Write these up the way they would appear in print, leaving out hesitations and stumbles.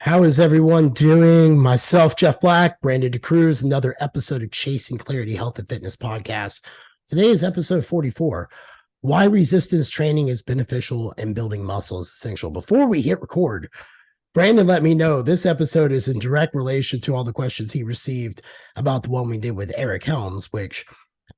How is everyone doing? Myself, Jeff Black, Brandon DeCruz, another episode of Chasing Clarity Health and Fitness Podcast. Today is episode 44. Why resistance training is beneficial and building muscle is essential. Before we hit record, Brandon let me know this episode is in direct relation to all the questions he received about the one we did with Eric Helms, which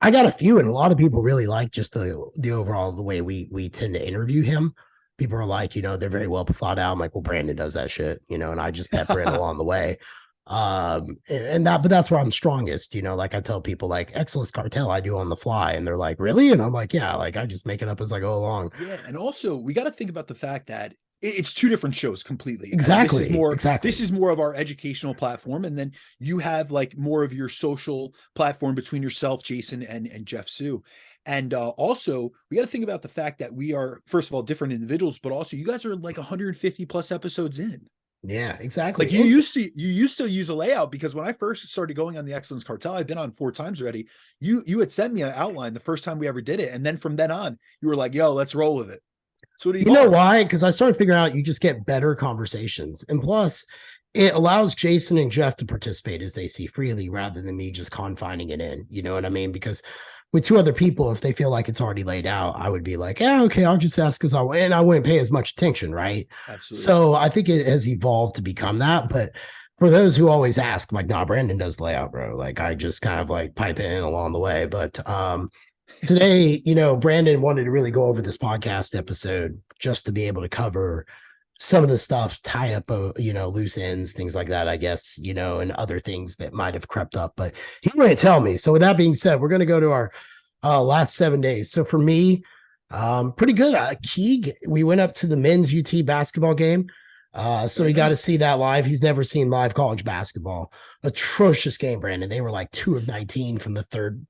I got a few, and a lot of people really like just the overall the way we tend to interview him. People are like, they're very well thought out. I'm like, well, Brandon does that shit, and I just pepper it along the way. But that's where I'm strongest, like I tell people like Excellence Cartel I do on the fly, and they're like, really? And I'm like, yeah, like I just make it up as I go along. Yeah. And also we got to think about the fact that it's two different shows completely. Exactly. This is more of our educational platform. And then you have like more of your social platform between yourself, Jason, and Jeff Sue. And also we got to think about the fact that we are, first of all, different individuals, but also you guys are like 150 plus episodes in. Yeah, exactly. Like you used to use a layout, because when I first started going on the Excellence Cartel, I've been on 4 times already. You had sent me an outline the first time we ever did it. And then from then on, you were like, yo, let's roll with it. So you know why? Because I started figuring out you just get better conversations. And plus, it allows Jason and Jeff to participate as they see freely rather than me just confining it in. You know what I mean? Because with 2 other people, if they feel like it's already laid out, I would be like, yeah, okay, I'll just ask because I wouldn't pay as much attention, right? Absolutely. So I think it has evolved to become that. But for those who always ask, like, nah, Brandon does layout, bro. Like I just kind of like pipe it in along the way. But today, Brandon wanted to really go over this podcast episode just to be able to cover some of the stuff, tie up, loose ends, things like that, I guess, and other things that might have crept up, but he wouldn't tell me. So with that being said, we're going to go to our last 7 days. So for me, pretty good. Keeg, we went up to the men's UT basketball game. So he got to see that live. He's never seen live college basketball. Atrocious game, Brandon. They were like 2 of 19 from the third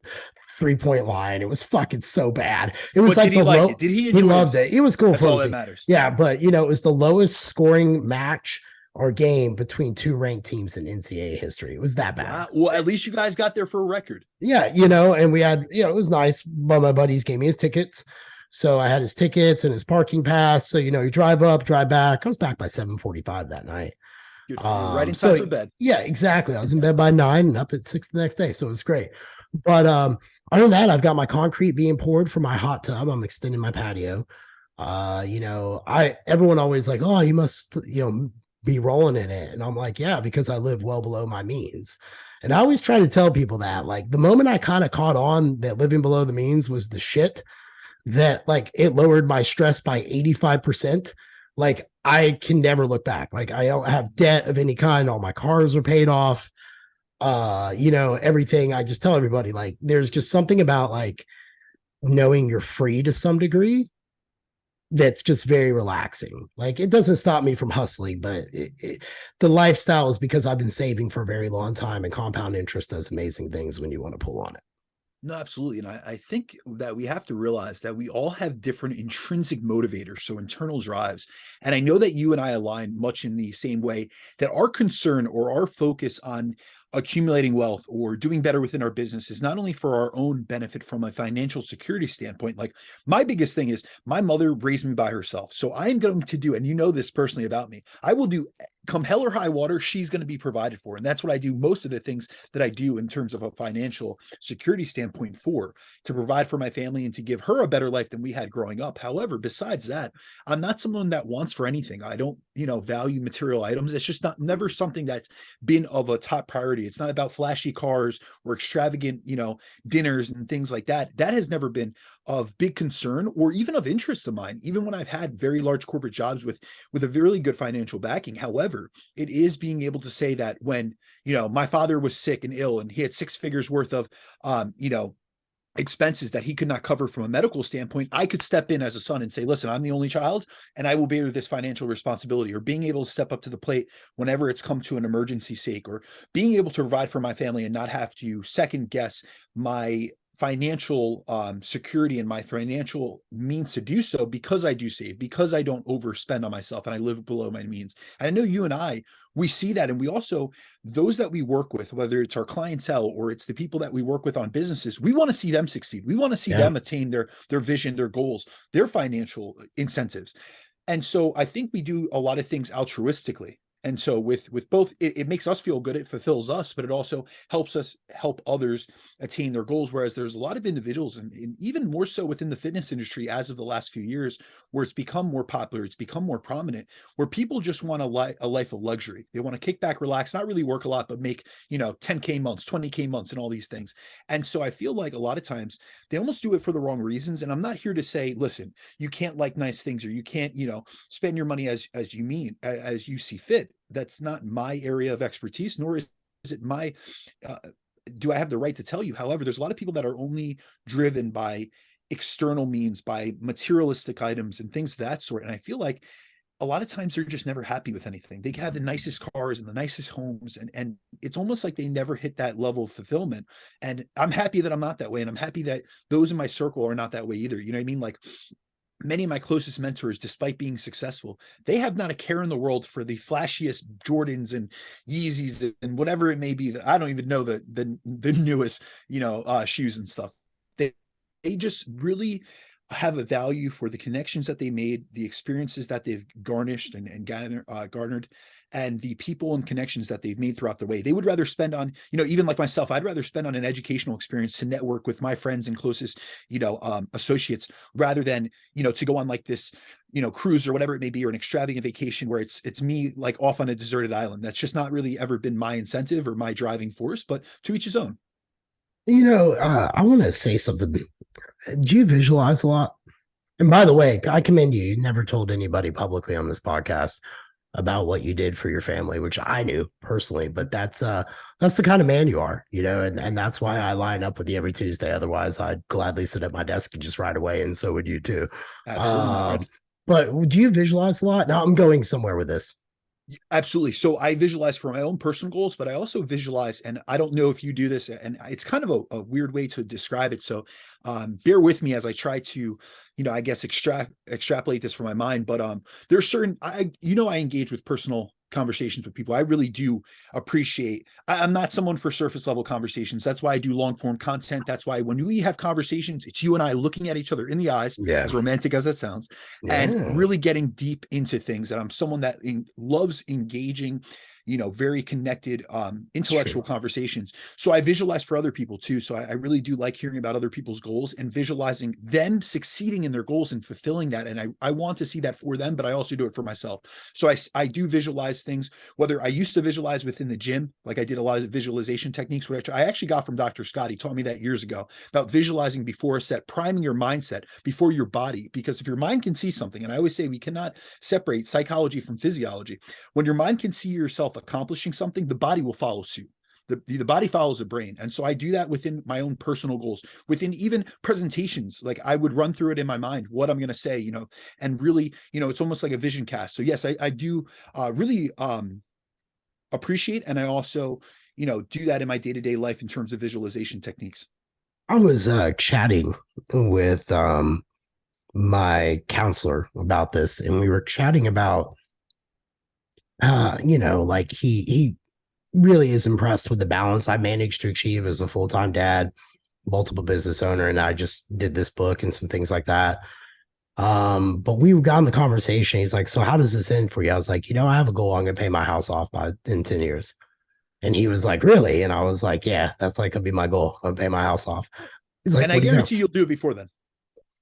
3-point line. It was fucking so bad. It was like Did he enjoy loved it. It was cool. That's all that matters. Yeah, but it was the lowest scoring match or game between 2 ranked teams in NCAA history. It was that bad. Wow. Well, at least you guys got there for a record. Yeah, and we had, it was nice. One of my buddies gave me his tickets. So I had his tickets and his parking pass. So, you drive up, drive back. I was back by 7:45 that night. Right in time for bed. Yeah, exactly. I was in bed by 9 and up at 6 the next day. So it was great. But other than that, I've got my concrete being poured for my hot tub. I'm extending my patio. Everyone always like, oh, you must, be rolling in it. And I'm like, yeah, because I live well below my means. And I always try to tell people that, like, the moment I kind of caught on that living below the means was the shit, that like it lowered my stress by 85%. Like I can never look back. Like I don't have debt of any kind. All my cars are paid off. Everything. I just tell everybody, like, there's just something about like knowing you're free to some degree that's just very relaxing. Like it doesn't stop me from hustling, but the lifestyle is because I've been saving for a very long time, and compound interest does amazing things when you want to pull on it. No, absolutely. And I think that we have to realize that we all have different intrinsic motivators, so internal drives. And I know that you and I align much in the same way, that our concern or our focus on accumulating wealth or doing better within our business is not only for our own benefit from a financial security standpoint. Like my biggest thing is my mother raised me by herself. So I am going to do, and you know this personally about me, I will do, come hell or high water, she's going to be provided for. And that's what I do. Most of the things that I do in terms of a financial security standpoint to provide for my family and to give her a better life than we had growing up. However, besides that, I'm not someone that wants for anything. I don't, value material items. It's just never something that's been of a top priority. It's not about flashy cars or extravagant, dinners and things like that. That has never been of big concern or even of interest of mine, even when I've had very large corporate jobs with a really good financial backing. However, it is being able to say that when, my father was sick and ill and he had 6 figures worth of, expenses that he could not cover from a medical standpoint, I could step in as a son and say, listen, I'm the only child and I will bear this financial responsibility, or being able to step up to the plate whenever it's come to an emergency sake, or being able to provide for my family and not have to second guess my financial security and my financial means to do so, because I do save, because I don't overspend on myself and I live below my means. And I know you and I, we see that. And we also, those that we work with, whether it's our clientele or it's the people that we work with on businesses, we want to see them succeed. We want to see them attain their vision, their goals, their financial incentives. And so I think we do a lot of things altruistically. And so with both, it makes us feel good, it fulfills us, but it also helps us help others attain their goals. Whereas there's a lot of individuals, and even more so within the fitness industry as of the last few years, where it's become more popular, it's become more prominent, where people just want a life of luxury. They want to kick back, relax, not really work a lot, but make, 10K months, 20K months, and all these things. And so I feel like a lot of times they almost do it for the wrong reasons. And I'm not here to say, listen, you can't like nice things, or you can't, spend your money as you see fit. That's not my area of expertise, nor is it my, do I have the right to tell you? However, there's a lot of people that are only driven by external means, by materialistic items and things of that sort. And I feel like a lot of times they're just never happy with anything. They can have the nicest cars and the nicest homes, and it's almost like they never hit that level of fulfillment. And I'm happy that I'm not that way. And I'm happy that those in my circle are not that way either. You know what I mean? Like, many of my closest mentors, despite being successful, they have not a care in the world for the flashiest Jordans and Yeezys and whatever it may be. That I don't even know the newest, shoes and stuff. They just really have a value for the connections that they made, the experiences that they've garnished and garnered, and the people and connections that they've made throughout the way. They would rather spend on, even like myself, I'd rather spend on an educational experience to network with my friends and closest, associates, rather than, to go on like this, cruise or whatever it may be, or an extravagant vacation where it's me like off on a deserted island. That's just not really ever been my incentive or my driving force, but to each his own. I want to say something. Do you visualize a lot? And by the way, I commend you. You never told anybody publicly on this podcast about what you did for your family, which I knew personally, but that's the kind of man you are, and that's why I line up with you every Tuesday. Otherwise, I'd gladly sit at my desk and just ride away, and so would you too. Absolutely. But do you visualize a lot? Now I'm going somewhere with this. Absolutely. So I visualize for my own personal goals, but I also visualize, and I don't know if you do this, and it's kind of a weird way to describe it. So bear with me as I try to, I guess extrapolate this from my mind. But there's certain, I engage with personal conversations with people. I really do appreciate. I'm not someone for surface level conversations. That's why I do long form content. That's why when we have conversations, it's you and I looking at each other in the eyes, as romantic as that sounds, and really getting deep into things. And I'm someone that loves engaging, very connected, intellectual conversations. So I visualize for other people too. So I really do like hearing about other people's goals and visualizing them succeeding in their goals and fulfilling that. And I want to see that for them, but I also do it for myself. So I do visualize things, whether I used to visualize within the gym, like I did a lot of visualization techniques, which I actually got from Dr. Scott. He taught me that years ago about visualizing before a set, priming your mindset before your body. Because if your mind can see something, and I always say we cannot separate psychology from physiology. When your mind can see yourself accomplishing something, the body will follow suit. The body follows the brain. And so I do that within my own personal goals, within even presentations. Like I would run through it in my mind, what I'm going to say, and really, it's almost like a vision cast. So yes, I do really appreciate, and I also, do that in my day-to-day life in terms of visualization techniques. I was chatting with my counselor about this, and we were chatting about like he really is impressed with the balance I managed to achieve as a full-time dad, multiple business owner, and I just did this book and some things like that. But we got in the conversation. He's like, so how does this end for you? I was like, I have a goal. I'm gonna pay my house off in 10 years. And he was like, really? And I was like, yeah, that's like gonna be my goal. I'm gonna pay my house off. He's like, and I guarantee you'll do it before then.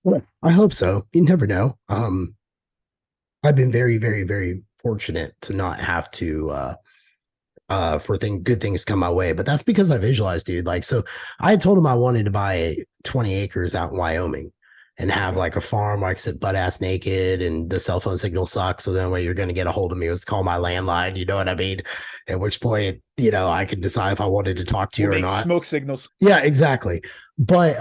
Well, I hope so. You never know. I've been very, very, very fortunate to not have to good things come my way, but that's because I visualized, dude. Like, so I had told him I wanted to buy 20 acres out in Wyoming and have like a farm where I could sit butt ass naked and the cell phone signal sucks. So then way you're going to get a hold of me was to call my landline. You know what I mean? At which point, I could decide if I wanted to talk to you or not. Smoke signals. Yeah, exactly. But,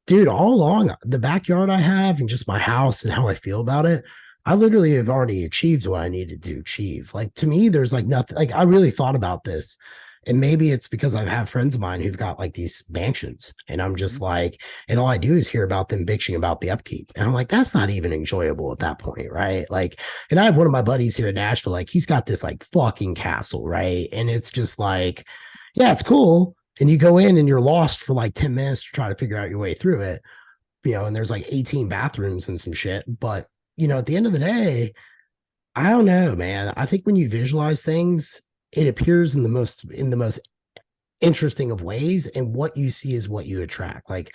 dude, all along the backyard I have and just my house and how I feel about it, I literally have already achieved what I needed to achieve. Like, to me, there's like nothing. Like, I really thought about this, and maybe it's because I've had friends of mine who've got like these mansions, and I'm just like, and all I do is hear about them bitching about the upkeep, and I'm like, that's not even enjoyable at that point, right? Like, and I have one of my buddies here in Nashville, like he's got this like fucking castle, right? And it's just like, yeah, it's cool, and you go in and you're lost for like 10 minutes to try to figure out your way through it, and there's like 18 bathrooms and some shit, but at the end of the day, I don't know, man. I think when you visualize things, it appears in the most interesting of ways, and what you see is what you attract. Like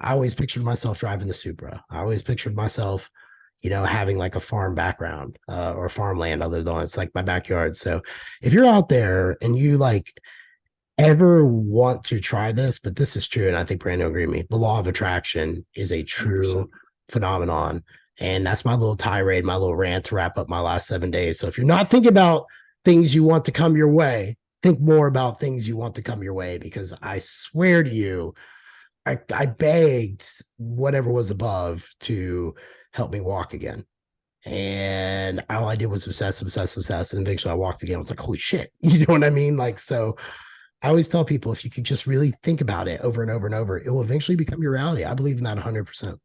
I always pictured myself driving the Supra. I always pictured myself, having like a farm background or farmland other than it's like my backyard. So if you're out there and you like ever want to try this, but this is true, and I think Brandon will agree with me, the law of attraction is a true 100%. phenomenon. And that's my little tirade, my little rant to wrap up my last 7 days. So if you're not thinking about things you want to come your way, think more about things you want to come your way, because I swear to you, I begged whatever was above to help me walk again. And all I did was obsess. And eventually I walked again. I was like, holy shit. You know what I mean? Like, so I always tell people, if you could just really think about it over and over and over, it will eventually become your reality. I believe in that 100%.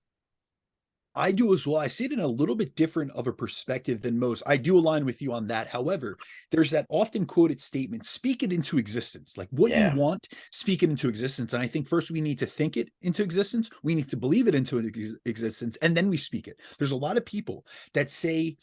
I do as well. I see it in a little bit different of a perspective than most. I do align with you on that. However, there's that often quoted statement, speak it into existence. Like what you Yeah. want, speak it into existence. And I think first we need to think it into existence. We need to believe it into existence, and then we speak it. There's a lot of people that say,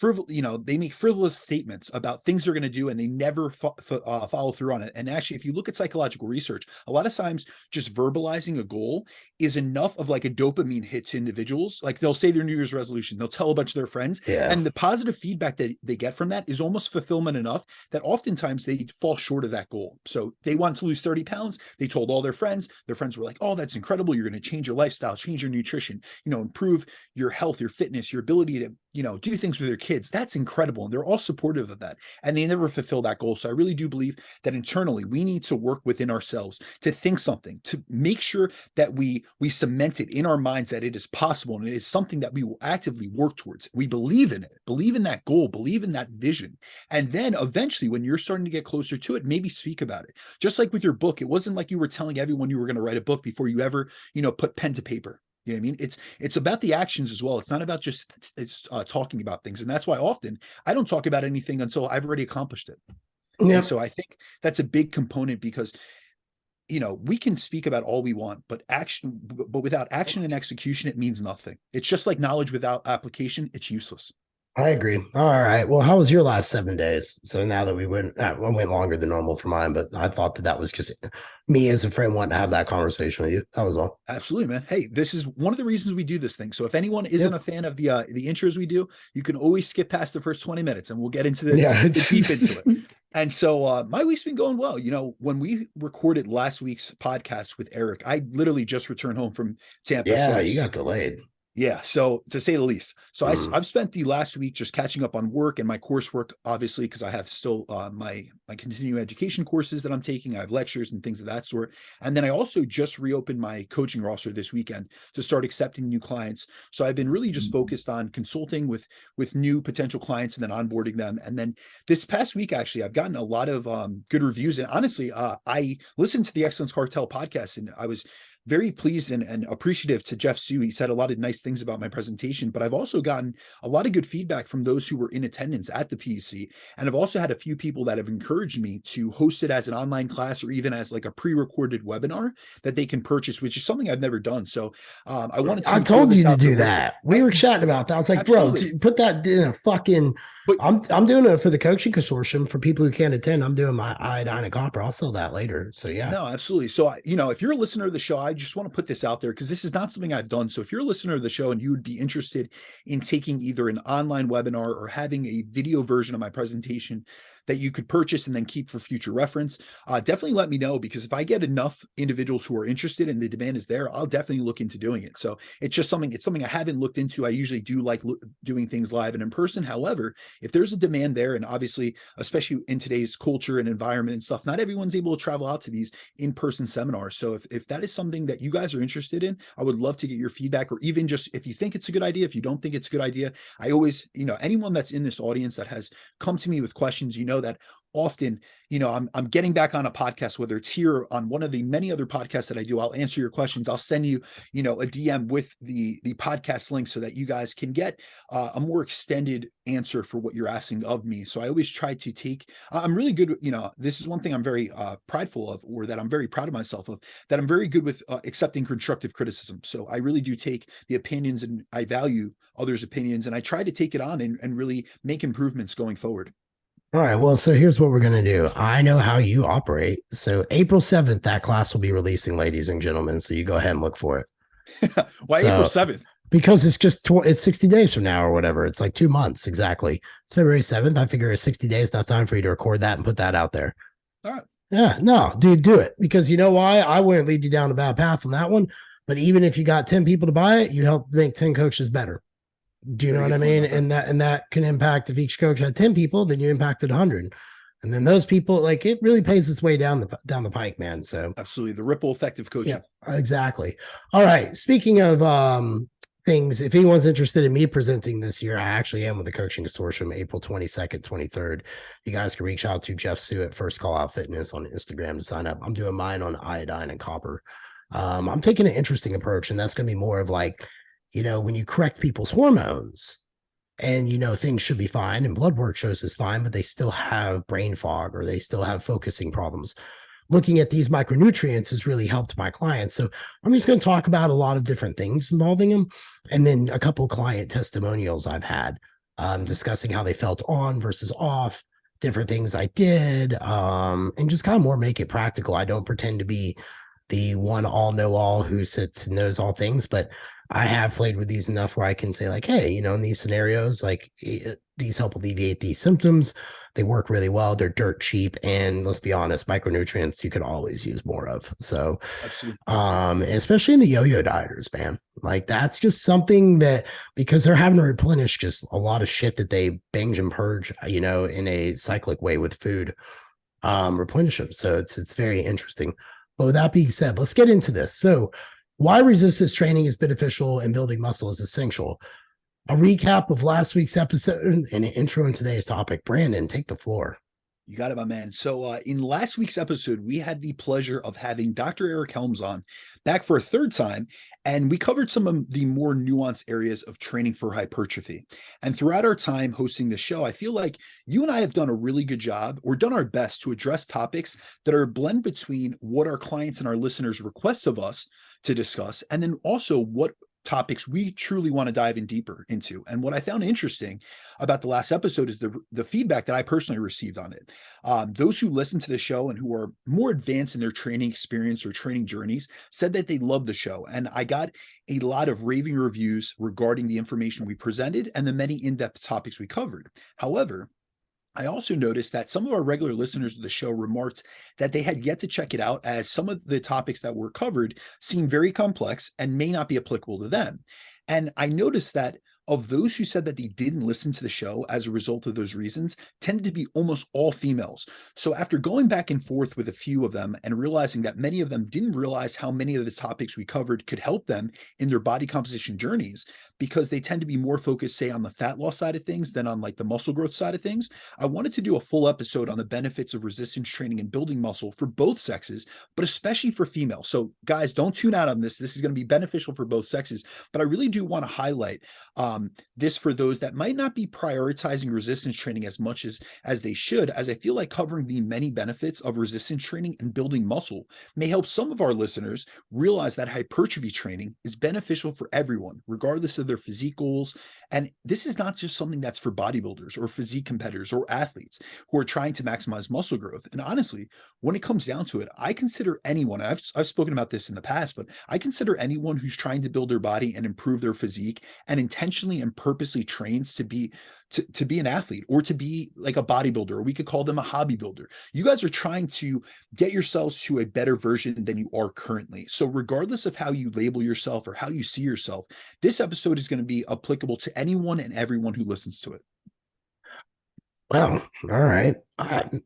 they make frivolous statements about things they're going to do and they never follow through on it. And actually, if you look at psychological research, a lot of times just verbalizing a goal is enough of like a dopamine hit to individuals. Like they'll say their New Year's resolution, they'll tell a bunch of their friends, Yeah. and the positive feedback that they get from that is almost fulfillment enough that oftentimes they fall short of that goal. So they want to lose 30 pounds. They told all their friends were like, oh, that's incredible. You're going to change your lifestyle, change your nutrition, improve your health, your fitness, your ability to, do things with your kids. That's incredible. And they're all supportive of that. And they never fulfill that goal. So I really do believe that internally we need to work within ourselves to think something, to make sure that we cement it in our minds that it is possible and it is something that we will actively work towards. We believe in it, believe in that goal, believe in that vision. And then eventually when you're starting to get closer to it, maybe speak about it. Just like with your book, it wasn't like you were telling everyone you were going to write a book before you ever, put pen to paper. You know what I mean? It's about the actions as well. It's not about just talking about things. And that's why often I don't talk about anything until I've already accomplished it. And Yep. so I think that's a big component because, we can speak about all we want, but without action and execution, it means nothing. It's just like knowledge without application. It's useless. I agree. All right. Well, how was your last 7 days? So now that we went longer than normal for mine, but I thought that was just me as a friend wanting to have that conversation with you. That was all. Absolutely, man. Hey, this is one of the reasons we do this thing. So if anyone isn't Yep. a fan of the intros we do, you can always skip past the first 20 minutes and we'll get into Yeah. the deep into it. And so my week's been going well. When we recorded last week's podcast with Eric, I literally just returned home from Tampa. So Yeah, you got delayed. yeah, so to say the least. So Mm. I've spent the last week just catching up on work and my coursework, obviously, because I have still my continuing education courses that I'm taking. I have lectures and things of that sort. And then I also just reopened my coaching roster this weekend to start accepting new clients. So I've been really just focused on consulting with new potential clients and then onboarding them. And then this past week, actually, I've gotten a lot of good reviews. And honestly, I listened to the Excellence Cartel podcast and I was very pleased and appreciative to Jeff Sue. He said a lot of nice things about my presentation, but I've also gotten a lot of good feedback from those who were in attendance at the PEC. And I've also had a few people that have encouraged me to host it as an online class or even as like a pre-recorded webinar that they can purchase, which is something I've never done. So I wanted to I throw told this you to out there. do Listen, that. We were chatting about that. I was like, bro, absolutely. put that in a fucking. But I'm doing it for the coaching consortium for people who can't attend. I'm doing my iodine and copper. I'll sell that later. So yeah. no, absolutely. So, if you're a listener of the show, I just want to put this out there because this is not something I've done. So if you're a listener of the show and you would be interested in taking either an online webinar or having a video version of my presentation that you could purchase and then keep for future reference, definitely let me know, because if I get enough individuals who are interested and the demand is there, I'll definitely look into doing it. So it's something I haven't looked into. I usually do like doing things live and in person. However, if there's a demand there, and obviously, especially in today's culture and environment and stuff, not everyone's able to travel out to these in-person seminars. So if that is something that you guys are interested in, I would love to get your feedback, or even just if you think it's a good idea, if you don't think it's a good idea. I always, anyone that's in this audience that has come to me with questions, know that often, I'm getting back on a podcast, whether it's here on one of the many other podcasts that I do. I'll answer your questions. I'll send you, a DM with the podcast link so that you guys can get a more extended answer for what you're asking of me. So I always try to I'm really good. This is one thing I'm very prideful of, or that I'm very proud of myself of, that I'm very good with accepting constructive criticism. So I really do take the opinions, and I value others' opinions, and I try to take it on and really make improvements going forward. All right. Well, so here's what we're going to do. I know how you operate. So April 7th, that class will be releasing, ladies and gentlemen. So you go ahead and look for it. Why April 7th? Because it's just, it's 60 days from now or whatever. It's like 2 months. Exactly. It's February 7th. I figure 60 days, enough time for you to record that and put that out there. All right. Yeah, no, dude, do it. Because you know why? I wouldn't lead you down a bad path on that one. But even if you got 10 people to buy it, you help make 10 coaches better. Do you know what I mean? And that can impact, if each coach had 10 people, then you impacted 100. And then those people, like, it really pays its way down the pike, man. So absolutely, the ripple effect of coaching. Yeah, exactly. All right. Speaking of things, if anyone's interested in me presenting this year, I actually am with the Coaching Consortium, April 22nd, 23rd. You guys can reach out to Jeff Sue at First Call Out Fitness on Instagram to sign up. I'm doing mine on iodine and copper. I'm taking an interesting approach, and that's going to be more of like, when you correct people's hormones and, things should be fine and blood work shows is fine, but they still have brain fog or they still have focusing problems. Looking at these micronutrients has really helped my clients. So I'm just going to talk about a lot of different things involving them. And then a couple of client testimonials I've had, discussing how they felt on versus off, different things I did, and just kind of more make it practical. I don't pretend to be the one all know all who sits and knows all things, but I have played with these enough where I can say like, hey, in these scenarios, like these help alleviate these symptoms. They work really well. They're dirt cheap. And let's be honest, micronutrients you could always use more of. So, especially in the yo-yo dieters, man, like that's just something that, because they're having to replenish just a lot of shit that they binge and purge, in a cyclic way with food, replenish them. So it's very interesting. But with that being said, let's get into this. So why resistance training is beneficial and building muscle is essential. A recap of last week's episode and an intro in today's topic. Brandon, take the floor. You got it, my man. So in last week's episode, we had the pleasure of having Dr. Eric Helms on back for a third time, and we covered some of the more nuanced areas of training for hypertrophy. And throughout our time hosting the show, I feel like you and I have done a really good job, or done our best to address topics that are a blend between what our clients and our listeners request of us to discuss, and then also what topics we truly want to dive in deeper into. And what I found interesting about the last episode is the feedback that I personally received on it. Those who listen to the show and who are more advanced in their training experience or training journeys said that they loved the show. And I got a lot of raving reviews regarding the information we presented and the many in-depth topics we covered. However, I also noticed that some of our regular listeners of the show remarked that they had yet to check it out, as some of the topics that were covered seem very complex and may not be applicable to them. And I noticed that of those who said that they didn't listen to the show as a result of those reasons, tended to be almost all females. So after going back and forth with a few of them and realizing that many of them didn't realize how many of the topics we covered could help them in their body composition journeys, because they tend to be more focused, say, on the fat loss side of things than on like the muscle growth side of things, I wanted to do a full episode on the benefits of resistance training and building muscle for both sexes, but especially for females. So guys, don't tune out on this. This is going to be beneficial for both sexes, but I really do want to highlight this for those that might not be prioritizing resistance training as much as they should, as I feel like covering the many benefits of resistance training and building muscle may help some of our listeners realize that hypertrophy training is beneficial for everyone, regardless of their physique goals. And this is not just something that's for bodybuilders or physique competitors or athletes who are trying to maximize muscle growth. And honestly, when it comes down to it, I consider anyone, I've spoken about this in the past, but I consider anyone who's trying to build their body and improve their physique and intentionally and purposely trains to be an athlete or to be like a bodybuilder, or we could call them a hobby builder. You guys are trying to get yourselves to a better version than you are currently. So regardless of how you label yourself or how you see yourself, this episode is going to be applicable to anyone and everyone who listens to it. Well, all right.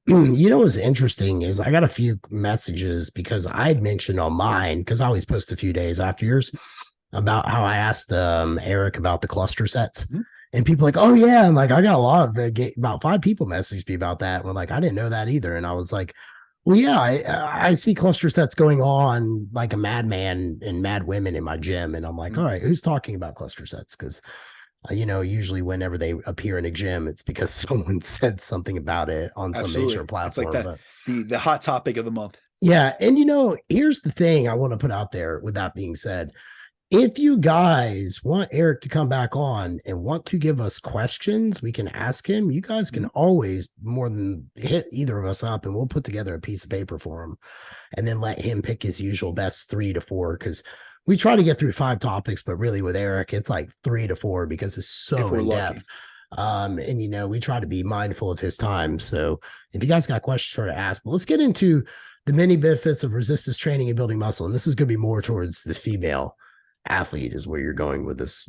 What's interesting is I got a few messages because I'd mentioned on mine, because I always post a few days after yours, about how I asked Eric about the cluster sets. Mm-hmm. And people like, oh yeah, and like I got a lot of about 5 people messaged me about that. And we're like, I didn't know that either. And I was like, well, yeah, I see cluster sets going on like a madman and mad women in my gym, and I'm like, all right, who's talking about cluster sets? Because usually whenever they appear in a gym, it's because someone said something about it on some major Absolutely. It's like platform. that But the hot topic of the month. yeah, and here's the thing I want to put out there. With that being said, if you guys want Eric to come back on and want to give us questions, we can ask him. You guys can always more than hit either of us up, and we'll put together a piece of paper for him and then let him pick his usual best 3 to 4. Because we try to get through 5 topics, but really with Eric, it's like 3 to 4 because it's If so we're in lucky. depth. And we try to be mindful of his time. So if you guys got questions for to ask, but let's get into the many benefits of resistance training and building muscle. And this is going to be more towards the female athlete is where you're going with this.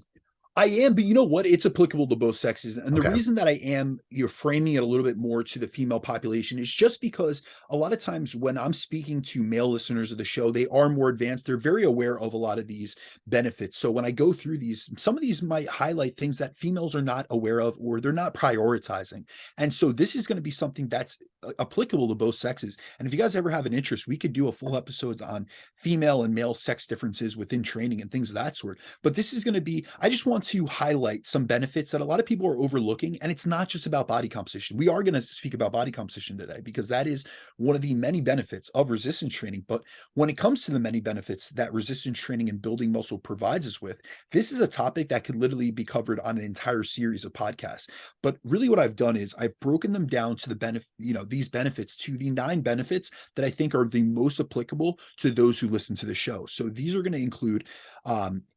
I am, but you know what? It's applicable to both sexes. And the Okay. reason that I am, framing it a little bit more to the female population is just because a lot of times when I'm speaking to male listeners of the show, they are more advanced. They're very aware of a lot of these benefits. So when I go through these, some of these might highlight things that females are not aware of or they're not prioritizing. And so this is going to be something that's applicable to both sexes. And if you guys ever have an interest, we could do a full episode on female and male sex differences within training and things of that sort. But this is going to be, I just want to highlight some benefits that a lot of people are overlooking. And it's not just about body composition. We are going to speak about body composition today because that is one of the many benefits of resistance training. But when it comes to the many benefits that resistance training and building muscle provides us with, this is a topic that could literally be covered on an entire series of podcasts. But really what I've done is I've broken them down to the benefit, these benefits to the 9 benefits that I think are the most applicable to those who listen to the show. So these are going to include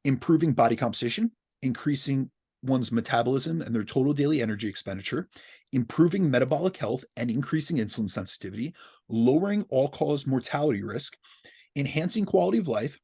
improving body composition, increasing one's metabolism and their total daily energy expenditure, improving metabolic health and increasing insulin sensitivity, lowering all-cause mortality risk, enhancing quality of life,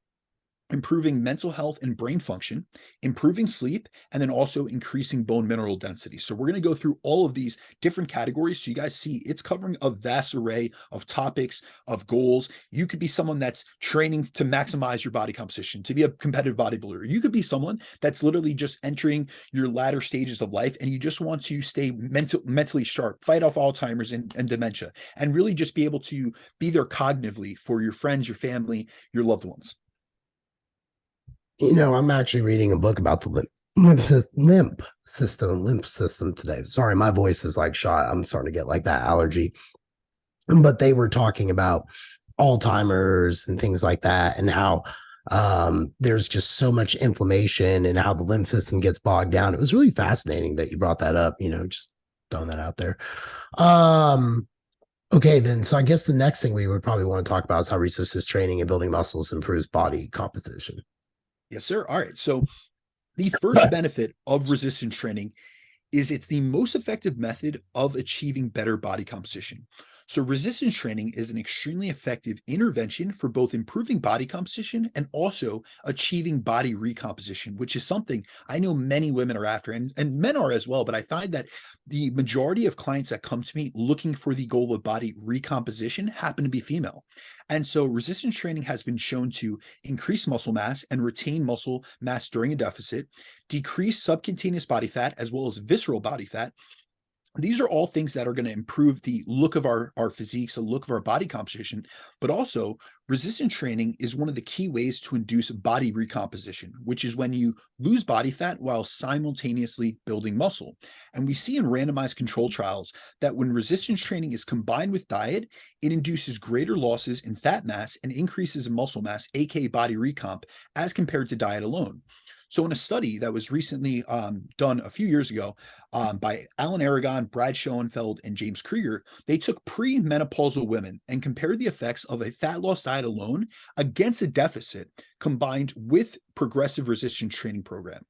improving mental health and brain function, improving sleep, and then also increasing bone mineral density. So we're going to go through all of these different categories. So you guys see it's covering a vast array of topics, of goals. You could be someone that's training to maximize your body composition, to be a competitive bodybuilder. You could be someone that's literally just entering your latter stages of life and you just want to stay mentally sharp, fight off Alzheimer's and dementia, and really just be able to be there cognitively for your friends, your family, your loved ones. I'm actually reading a book about the lymph system today. Sorry, my voice is like shot. I'm starting to get like that allergy. But they were talking about Alzheimer's and things like that, and how there's just so much inflammation and how the lymph system gets bogged down. It was really fascinating that you brought that up. Just throwing that out there. Okay, then. So I guess the next thing we would probably want to talk about is how resistance training and building muscles improves body composition. Yes, sir. All right. So the first benefit of resistance training is it's the most effective method of achieving better body composition. So resistance training is an extremely effective intervention for both improving body composition and also achieving body recomposition, which is something I know many women are after and men are as well. But I find that the majority of clients that come to me looking for the goal of body recomposition happen to be female. And so resistance training has been shown to increase muscle mass and retain muscle mass during a deficit, decrease subcutaneous body fat as well as visceral body fat. These are all things that are going to improve the look of our physiques, the look of our body composition, but also resistance training is one of the key ways to induce body recomposition, which is when you lose body fat while simultaneously building muscle. And we see in randomized control trials that when resistance training is combined with diet, it induces greater losses in fat mass and increases in muscle mass, aka body recomp, as compared to diet alone. So in a study that was recently done a few years ago by Alan Aragon, Brad Schoenfeld, and James Krieger, they took pre-menopausal women and compared the effects of a fat loss diet alone against a deficit combined with progressive resistance training program.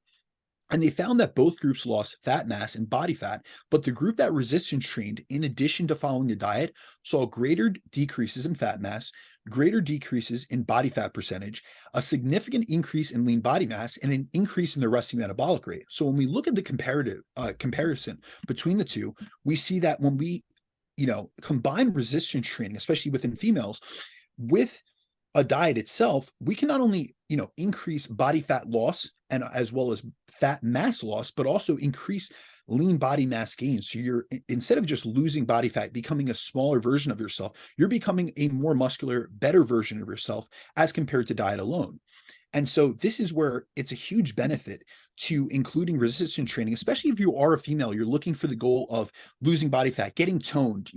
And they found that both groups lost fat mass and body fat, but the group that resistance trained, in addition to following the diet, saw greater decreases in fat mass, greater decreases in body fat percentage, a significant increase in lean body mass, and an increase in the resting metabolic rate. So when we look at the comparison between the two, we see that when we, combine resistance training, especially within females, with a diet itself, we can not only, increase body fat loss and as well as fat mass loss, but also increase lean body mass gain. So you're, instead of just losing body fat, becoming a smaller version of yourself, you're becoming a more muscular, better version of yourself as compared to diet alone. And so this is where it's a huge benefit to including resistance training, especially if you are a female, you're looking for the goal of losing body fat, getting toned,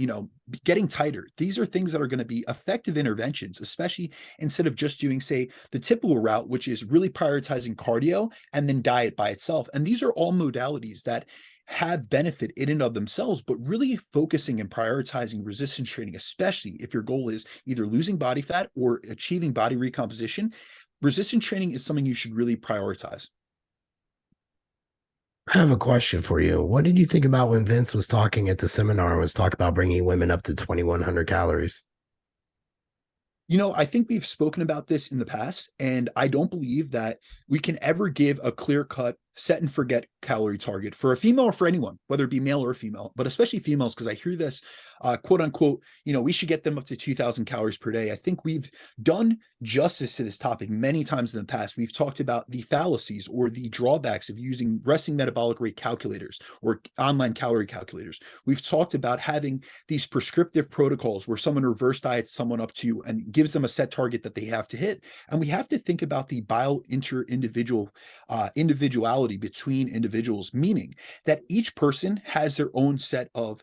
getting tighter. These are things that are going to be effective interventions, especially instead of just doing, say, the typical route, which is really prioritizing cardio and then diet by itself. And these are all modalities that have benefit in and of themselves, but really focusing and prioritizing resistance training, especially if your goal is either losing body fat or achieving body recomposition, resistance training is something you should really prioritize. I have a question for you. What did you think about when Vince was talking at the seminar and was talking about bringing women up to 2,100 calories? I think we've spoken about this in the past, and I don't believe that we can ever give a clear-cut set and forget calorie target for a female or for anyone, whether it be male or female, but especially females, because I hear this quote unquote, we should get them up to 2,000 calories per day. I think we've done justice to this topic many times in the past. We've talked about the fallacies or the drawbacks of using resting metabolic rate calculators or online calorie calculators. We've talked about having these prescriptive protocols where someone reverse diets someone up to and gives them a set target that they have to hit. And we have to think about the individuality between individuals, meaning that each person has their own set of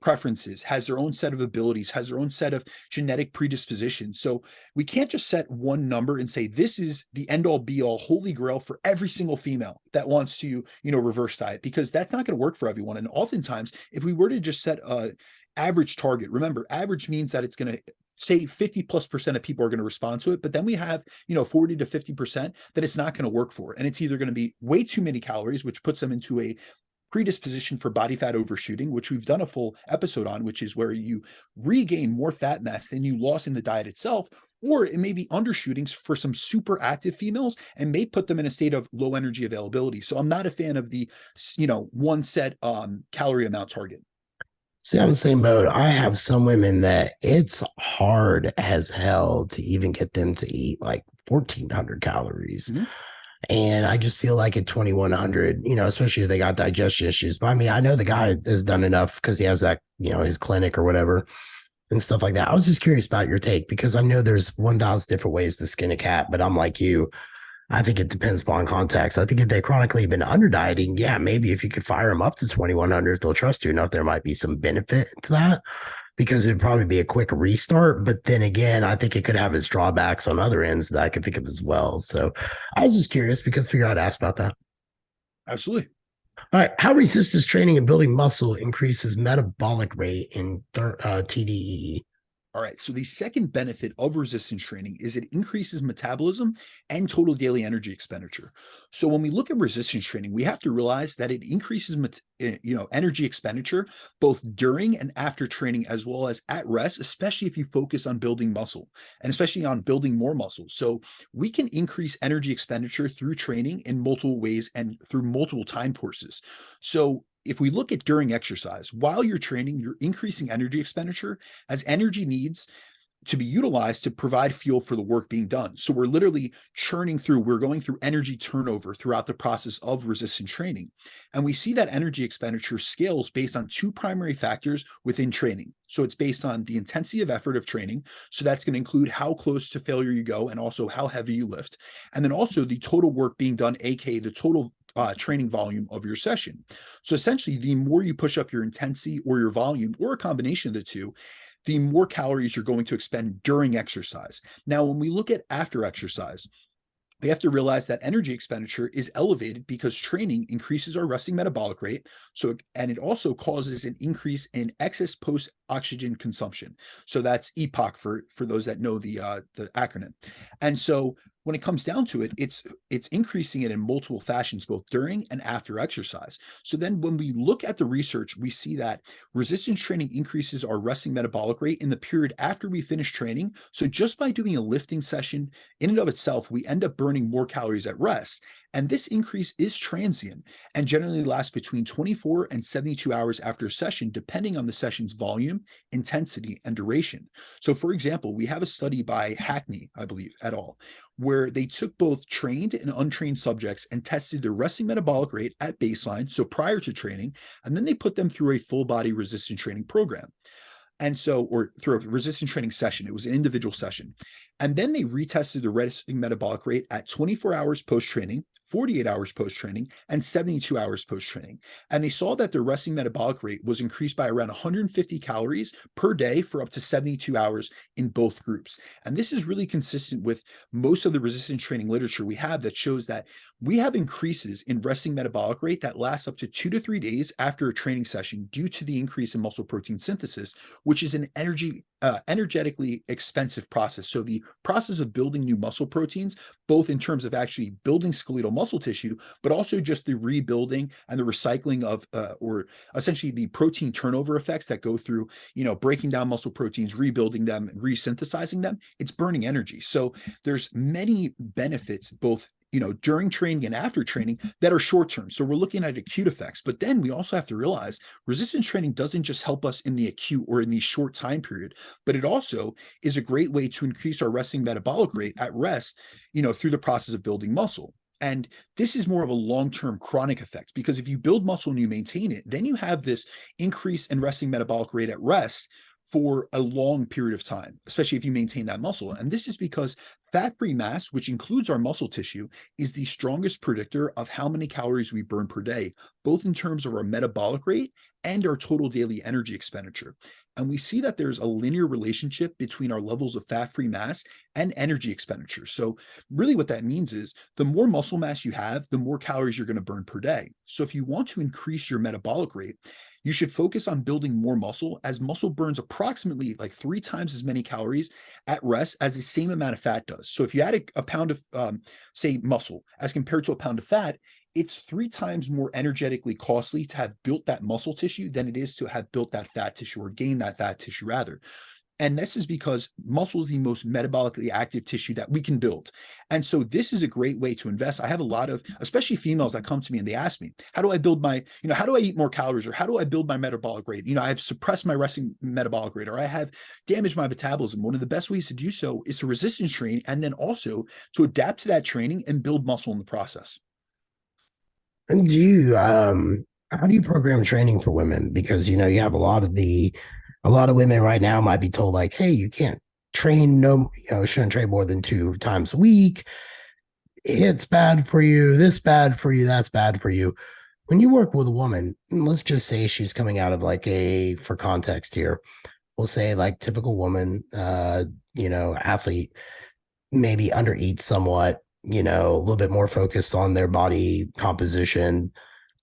preferences, has their own set of abilities, has their own set of genetic predispositions. So we can't just set one number and say this is the end all be all holy grail for every single female that wants to, reverse diet, because that's not going to work for everyone. And oftentimes, if we were to just set a average target, remember, average means that it's going to say 50+% of people are going to respond to it, but then we have 40 to 50% that it's not going to work for, and it's either going to be way too many calories, which puts them into a predisposition for body fat overshooting, which we've done a full episode on, which is where you regain more fat mass than you lost in the diet itself, or it may be undershooting for some super active females and may put them in a state of low energy availability. So I'm not a fan of the one set calorie amount target. See, I'm the same boat. I have some women that it's hard as hell to even get them to eat like 1,400 calories. Mm-hmm. And I just feel like at 2,100, especially if they got digestion issues. But I mean, I know the guy has done enough because he has that, his clinic or whatever and stuff like that. I was just curious about your take because I know there's 1,000 different ways to skin a cat, but I'm like you. I think it depends upon context. I think if they chronically been under dieting, yeah, maybe if you could fire them up to 2,100, if they'll trust you enough, there might be some benefit to that because it'd probably be a quick restart. But then again, I think it could have its drawbacks on other ends that I could think of as well. So I was just curious because I figured I'd ask about that. Absolutely. All right. How resistance training and building muscle increases metabolic rate in TDEE? All right. So the second benefit of resistance training is it increases metabolism and total daily energy expenditure. So when we look at resistance training, we have to realize that it increases, energy expenditure both during and after training, as well as at rest, especially if you focus on building muscle and especially on building more muscle. So we can increase energy expenditure through training in multiple ways and through multiple time courses. So if we look at during exercise, while you're training, you're increasing energy expenditure as energy needs to be utilized to provide fuel for the work being done. So we're literally we're going through energy turnover throughout the process of resistance training. And we see that energy expenditure scales based on two primary factors within training. So it's based on the intensity of effort of training. So that's going to include how close to failure you go and also how heavy you lift. And then also the total work being done, aka the total training volume of your session. So essentially, the more you push up your intensity or your volume or a combination of the two, the more calories you're going to expend during exercise. Now, when we look at after exercise, we have to realize that energy expenditure is elevated because training increases our resting metabolic rate. And it also causes an increase in excess post-oxygen consumption. So that's EPOC for those that know the acronym. And so when it comes down to it, it's increasing it in multiple fashions, both during and after exercise. So then when we look at the research, we see that resistance training increases our resting metabolic rate in the period after we finish training. So just by doing a lifting session in and of itself, we end up burning more calories at rest. And this increase is transient and generally lasts between 24 and 72 hours after a session, depending on the session's volume, intensity, and duration. So, for example, we have a study by Hackney, I believe, et al., where they took both trained and untrained subjects and tested their resting metabolic rate at baseline, so prior to training, and then they put them through a full body resistance training program. And so, or through a resistance training session, it was an individual session. And then they retested the resting metabolic rate at 24 hours post training, 48 hours post training, and 72 hours post training. And they saw that their resting metabolic rate was increased by around 150 calories per day for up to 72 hours in both groups. And this is really consistent with most of the resistance training literature we have that shows that we have increases in resting metabolic rate that lasts up to 2 to 3 days after a training session due to the increase in muscle protein synthesis, which is an energetically expensive process. So the process of building new muscle proteins, both in terms of actually building skeletal muscle tissue, but also just the rebuilding and the recycling of, or essentially the protein turnover effects that go through, breaking down muscle proteins, rebuilding them, and resynthesizing them, it's burning energy. So there's many benefits, both during training and after training, that are short term. So we're looking at acute effects, but then we also have to realize resistance training doesn't just help us in the acute or in the short time period, but it also is a great way to increase our resting metabolic rate at rest, through the process of building muscle. And this is more of a long-term chronic effect, because if you build muscle and you maintain it, then you have this increase in resting metabolic rate at rest for a long period of time, especially if you maintain that muscle. And this is because fat-free mass, which includes our muscle tissue, is the strongest predictor of how many calories we burn per day, both in terms of our metabolic rate and our total daily energy expenditure. And we see that there's a linear relationship between our levels of fat-free mass and energy expenditure. So really what that means is the more muscle mass you have, the more calories you're going to burn per day. So if you want to increase your metabolic rate, you should focus on building more muscle, as muscle burns approximately like 3 times as many calories at rest as the same amount of fat does. So if you add a pound of, say, muscle as compared to a pound of fat, it's 3 times more energetically costly to have built that muscle tissue than it is to have built that fat tissue, or gained that fat tissue rather. And this is because muscle is the most metabolically active tissue that we can build. And so this is a great way to invest. I have a lot of, especially females, that come to me and they ask me, how do I build my, how do I eat more calories, or how do I build my metabolic rate? I've suppressed my resting metabolic rate, or I have damaged my metabolism. One of the best ways to do so is to resistance train, and then also to adapt to that training and build muscle in the process. And how do you program training for women? Because you have a lot of women right now might be told like, hey, you can't train, shouldn't train more than 2 times a week. It's bad for you, this bad for you, that's bad for you. When you work with a woman, let's just say she's coming out of like for context here, we'll say like typical woman, athlete, maybe undereats somewhat, a little bit more focused on their body composition,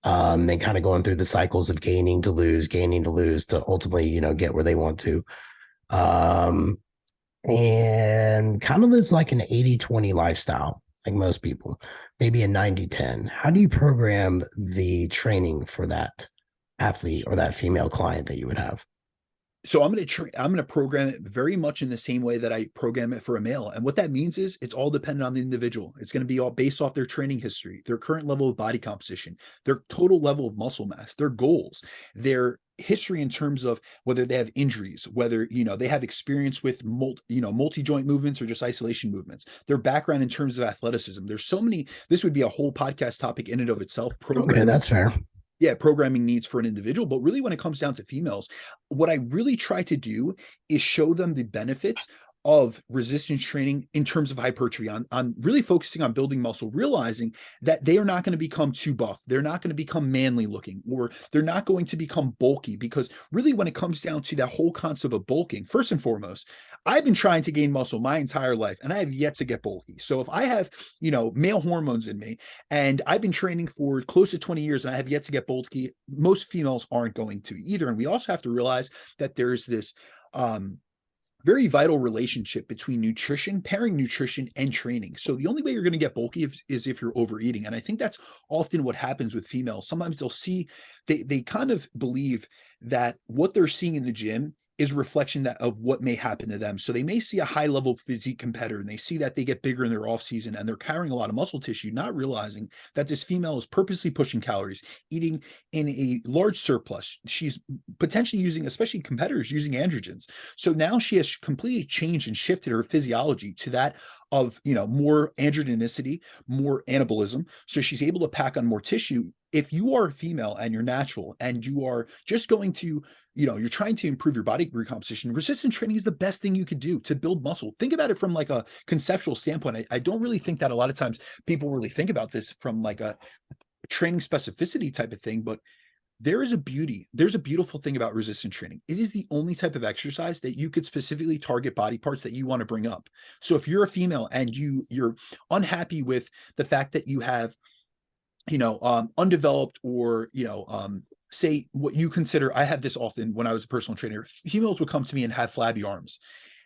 then kind of going through the cycles of gaining to lose to ultimately, get where they want to. And kind of lives like an 80-20 lifestyle, like most people, maybe a 90-10. How do you program the training for that athlete or that female client that you would have? So I'm going to program it very much in the same way that I program it for a male. And what that means is it's all dependent on the individual. It's going to be all based off their training history, their current level of body composition, their total level of muscle mass, their goals, their history in terms of whether they have injuries, whether, they have experience with multi-joint movements or just isolation movements, their background in terms of athleticism. There's so many, this would be a whole podcast topic in and of itself. Okay, that's fair. Yeah, programming needs for an individual. But really, when it comes down to females, what I really try to do is show them the benefits of resistance training in terms of hypertrophy, on really focusing on building muscle, realizing that they are not going to become too buff. They're not going to become manly looking, or they're not going to become bulky, because really when it comes down to that whole concept of bulking, first and foremost, I've been trying to gain muscle my entire life and I have yet to get bulky. So if I have, male hormones in me and I've been training for close to 20 years and I have yet to get bulky, most females aren't going to either. And we also have to realize that there's this, very vital relationship between nutrition, pairing nutrition and training. So the only way you're going to get bulky is if you're overeating. And I think that's often what happens with females. Sometimes they'll see, they kind of believe that what they're seeing in the gym is a reflection that of what may happen to them. So they may see a high level physique competitor and they see that they get bigger in their off season and they're carrying a lot of muscle tissue, not realizing that this female is purposely pushing calories, eating in a large surplus. She's potentially using, especially competitors, using androgens. So now she has completely changed and shifted her physiology to that of, more androgenicity, more anabolism. So she's able to pack on more tissue. If you are a female and you're natural and you are just going to, you're trying to improve your body recomposition, resistance training is the best thing you could do to build muscle. Think about it from like a conceptual standpoint. I don't really think that a lot of times people really think about this from like a training specificity type of thing, but there's a beautiful thing about resistance training. It is the only type of exercise that you could specifically target body parts that you want to bring up. So if you're a female and you're unhappy with the fact that you have, undeveloped or, say what you consider, I had this often when I was a personal trainer, females would come to me and have flabby arms.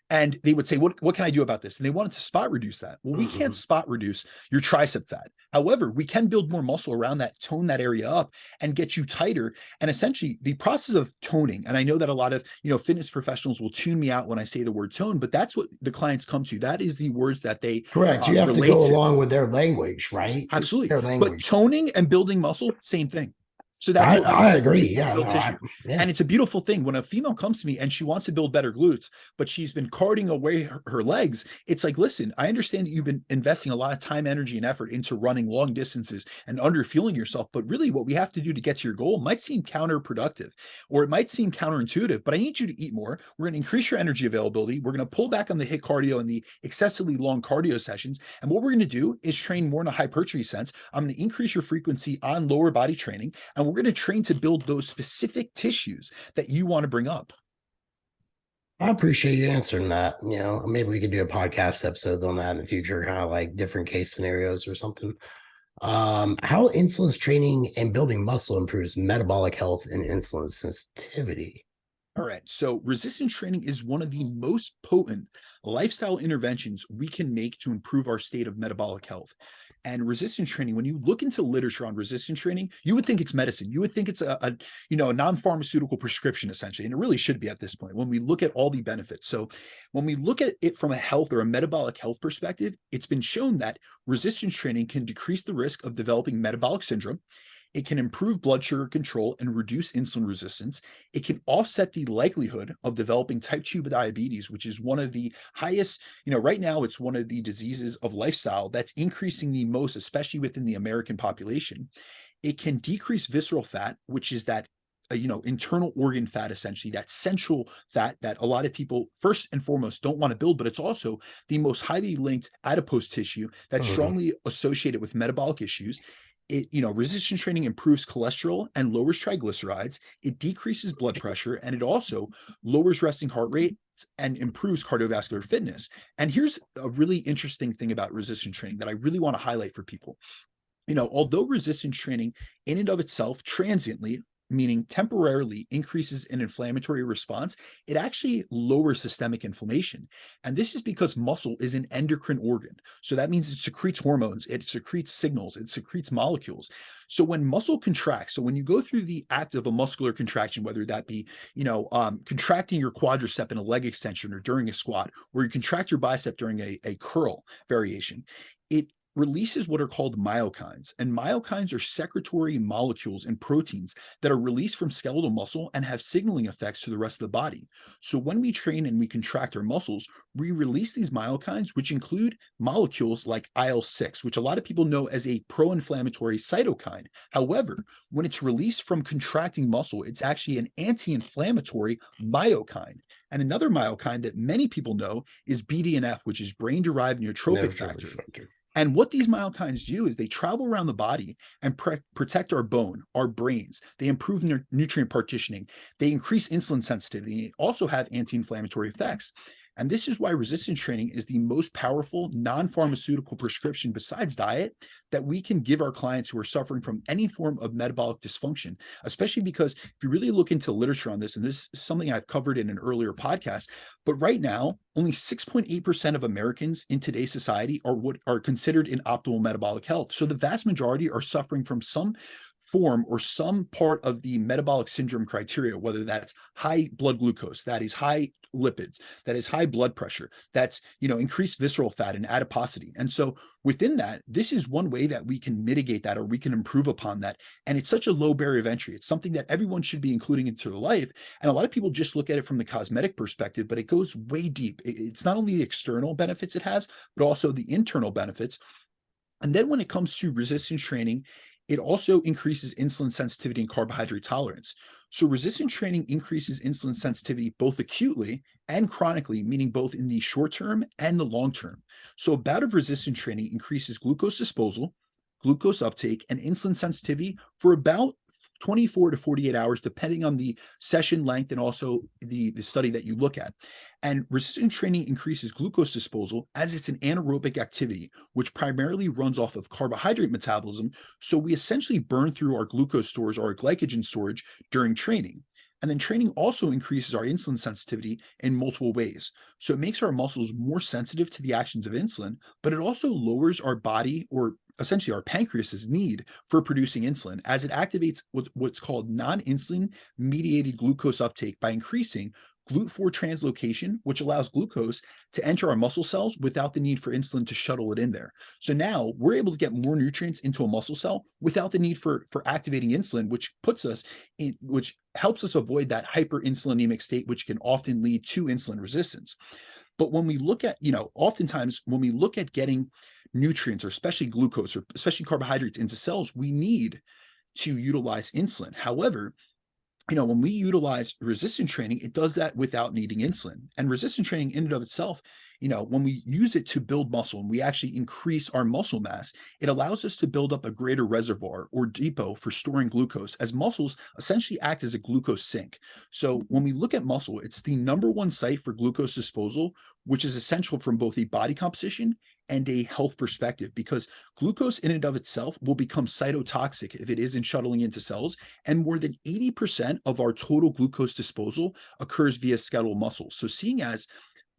And they would say, what can I do about this? And they wanted to spot reduce that. Well, we can't spot reduce your tricep fat. However, we can build more muscle around that, tone that area up and get you tighter. And essentially the process of toning, and I know that a lot of, fitness professionals will tune me out when I say the word tone, but that's what the clients come to. That is the words that they Correct. You have to relate go to. along with their language, right? Absolutely. Their But language. toning and building muscle, same thing. So that's what I agree. Yeah, build tissue. And it's a beautiful thing when a female comes to me and she wants to build better glutes, but she's been carting away her legs. It's like, listen, I understand that you've been investing a lot of time, energy, and effort into running long distances and underfueling yourself. But really what we have to do to get to your goal might seem counterproductive, or it might seem counterintuitive, but I need you to eat more. We're going to increase your energy availability. We're going to pull back on the HIIT cardio and the excessively long cardio sessions. And what we're going to do is train more in a hypertrophy sense. I'm going to increase your frequency on lower body training, and we're going to train to build those specific tissues that you want to bring up. I appreciate you answering that. Maybe we could do a podcast episode on that in the future, kind of like different case scenarios or something. How insulin training and building muscle improves metabolic health and insulin sensitivity. All right. So resistance training is one of the most potent lifestyle interventions we can make to improve our state of metabolic health. And resistance training, when you look into literature on resistance training, you would think it's medicine. You would think it's a non-pharmaceutical prescription, essentially. And it really should be at this point when we look at all the benefits. So when we look at it from a health or a metabolic health perspective, it's been shown that resistance training can decrease the risk of developing metabolic syndrome. It can improve blood sugar control and reduce insulin resistance. It can offset the likelihood of developing type 2 diabetes, which is one of the highest, right now it's one of the diseases of lifestyle that's increasing the most, especially within the American population. It can decrease visceral fat, which is that internal organ fat, essentially that central fat that a lot of people first and foremost don't want to build, but it's also the most highly linked adipose tissue that's strongly associated with metabolic issues. Resistance training improves cholesterol and lowers triglycerides. It decreases blood pressure, and it also lowers resting heart rate and improves cardiovascular fitness. And here's a really interesting thing about resistance training that I really want to highlight for people. Although resistance training in and of itself transiently, meaning temporarily, increases an inflammatory response, it actually lowers systemic inflammation. And this is because muscle is an endocrine organ. So that means it secretes hormones, it secretes signals, it secretes molecules. So when muscle contracts, so when you go through the act of a muscular contraction, whether that be, contracting your quadricep in a leg extension or during a squat, or you contract your bicep during a curl variation, it releases what are called myokines. And myokines are secretory molecules and proteins that are released from skeletal muscle and have signaling effects to the rest of the body. So when we train and we contract our muscles, we release these myokines, which include molecules like IL-6, which a lot of people know as a pro-inflammatory cytokine. However, when it's released from contracting muscle, it's actually an anti-inflammatory myokine. And another myokine that many people know is BDNF, which is brain-derived neurotrophic factor. And what these myokines do is they travel around the body and protect our bone, our brains. They improve nutrient partitioning. They increase insulin sensitivity. They also have anti-inflammatory effects. And this is why resistance training is the most powerful non-pharmaceutical prescription besides diet that we can give our clients who are suffering from any form of metabolic dysfunction, especially because if you really look into literature on this, and this is something I've covered in an earlier podcast, but right now, only 6.8% of Americans in today's society are what are considered in optimal metabolic health. So the vast majority are suffering from some form or some part of the metabolic syndrome criteria, whether that's high blood glucose, that is high lipids, that is high blood pressure, that's, increased visceral fat and adiposity. And so within that, this is one way that we can mitigate that, or we can improve upon that. And it's such a low barrier of entry. It's something that everyone should be including into their life. And a lot of people just look at it from the cosmetic perspective, but it goes way deep. It's not only the external benefits it has, but also the internal benefits. And then when it comes to resistance training, it also increases insulin sensitivity and carbohydrate tolerance. So resistance training increases insulin sensitivity both acutely and chronically, meaning both in the short term and the long term. So a bout of resistance training increases glucose disposal, glucose uptake, and insulin sensitivity for about 24 to 48 hours, depending on the session length and also the study that you look at. And resistance training increases glucose disposal as it's an anaerobic activity, which primarily runs off of carbohydrate metabolism. So we essentially burn through our glucose stores or our glycogen storage during training. And then training also increases our insulin sensitivity in multiple ways. So it makes our muscles more sensitive to the actions of insulin, but it also lowers our body, or essentially our pancreas's need for producing insulin, as it activates what's called non-insulin mediated glucose uptake by increasing GLUT4 translocation, which allows glucose to enter our muscle cells without the need for insulin to shuttle it in there. So now we're able to get more nutrients into a muscle cell without the need for activating insulin, which helps us avoid that hyperinsulinemic state, which can often lead to insulin resistance. But when we look at, oftentimes when we look at getting nutrients, or especially glucose, or especially carbohydrates into cells, we need to utilize insulin. However, when we utilize resistance training, it does that without needing insulin. And resistance training in and of itself, when we use it to build muscle and we actually increase our muscle mass, it allows us to build up a greater reservoir or depot for storing glucose, as muscles essentially act as a glucose sink. So when we look at muscle, it's the number one site for glucose disposal, which is essential from both a body composition and a health perspective, because glucose in and of itself will become cytotoxic if it isn't shuttling into cells. And more than 80% of our total glucose disposal occurs via skeletal muscle. So seeing as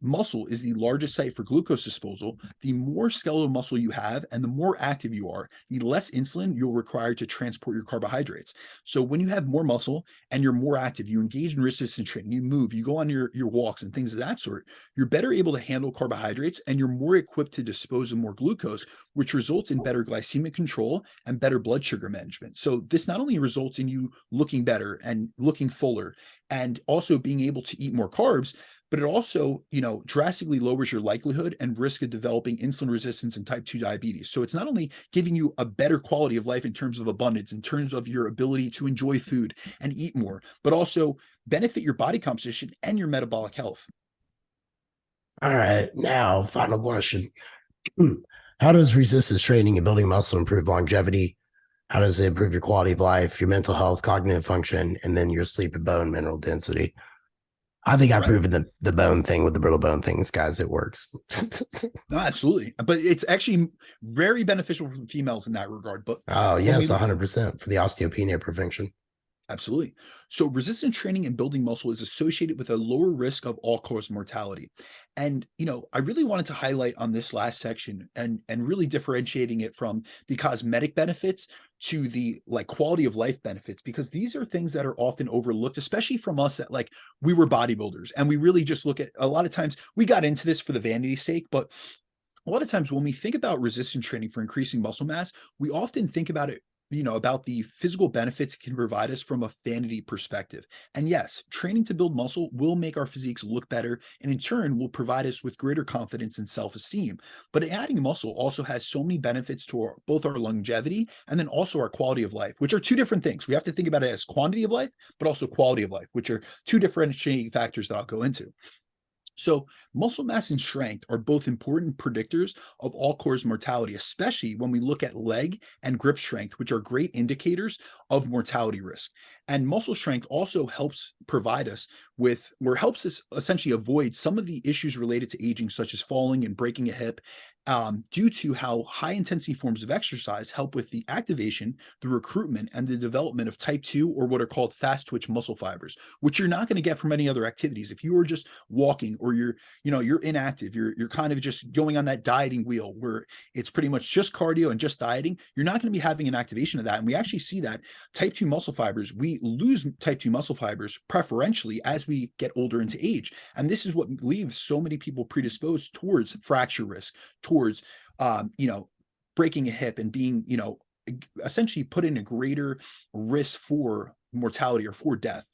muscle is the largest site for glucose disposal, the more skeletal muscle you have and the more active you are, the less insulin you'll require to transport your carbohydrates. So when you have more muscle and you're more active, you engage in resistance training, you move, you go on your walks and things of that sort, you're better able to handle carbohydrates and you're more equipped to dispose of more glucose, which results in better glycemic control and better blood sugar management. So this not only results in you looking better and looking fuller and also being able to eat more carbs, but it also, drastically lowers your likelihood and risk of developing insulin resistance and type 2 diabetes. So it's not only giving you a better quality of life in terms of abundance, in terms of your ability to enjoy food and eat more, but also benefit your body composition and your metabolic health. All right. Now, final question. How does resistance training and building muscle improve longevity? How does it improve your quality of life, your mental health, cognitive function, and then your sleep and bone mineral density? I think I've proven the bone thing with the brittle bone things, guys. It works. No, absolutely. But it's actually very beneficial for females in that regard. But oh, yes, 100% for the osteopenia prevention. Absolutely. So resistance training and building muscle is associated with a lower risk of all-cause mortality. And, I really wanted to highlight on this last section and really differentiating it from the cosmetic benefits to the quality of life benefits, because these are things that are often overlooked, especially from us that we were bodybuilders and we really just look at, a lot of times we got into this for the vanity's sake, but a lot of times when we think about resistance training for increasing muscle mass, we often think about it about the physical benefits it can provide us from a vanity perspective. And yes, training to build muscle will make our physiques look better, and in turn will provide us with greater confidence and self-esteem. But adding muscle also has so many benefits to both our longevity and then also our quality of life, which are two different things. We have to think about it as quantity of life, but also quality of life, which are two differentiating factors that I'll go into. So muscle mass and strength are both important predictors of all-cause mortality, especially when we look at leg and grip strength, which are great indicators of mortality risk. And muscle strength also helps provide us helps us essentially avoid some of the issues related to aging, such as falling and breaking a hip. due to how high intensity forms of exercise help with the activation, the recruitment, and the development of type 2 or what are called fast twitch muscle fibers, which you're not going to get from any other activities. If you are just walking or you're inactive, you're kind of just going on that dieting wheel where it's pretty much just cardio and just dieting, you're not going to be having an activation of that. And we actually see that type 2 muscle fibers, we lose type 2 muscle fibers preferentially as we get older into age. And this is what leaves so many people predisposed towards fracture risk, towards breaking a hip and being essentially put in a greater risk for mortality or for death.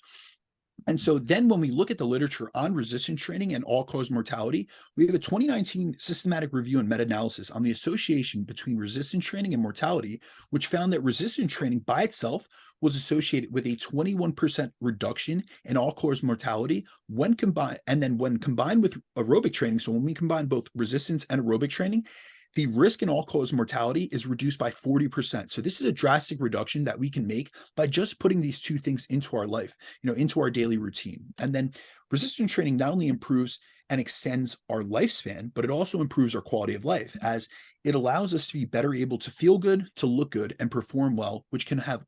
And so then when we look at the literature on resistance training and all-cause mortality, we have a 2019 systematic review and meta-analysis on the association between resistance training and mortality, which found that resistance training by itself was associated with a 21% reduction in all-cause mortality when combined with aerobic training. So when we combine both resistance and aerobic training, the risk in all-cause mortality is reduced by 40%. So this is a drastic reduction that we can make by just putting these two things into our life, into our daily routine. And then resistance training not only improves and extends our lifespan, but it also improves our quality of life, as it allows us to be better able to feel good, to look good, and perform well, which can have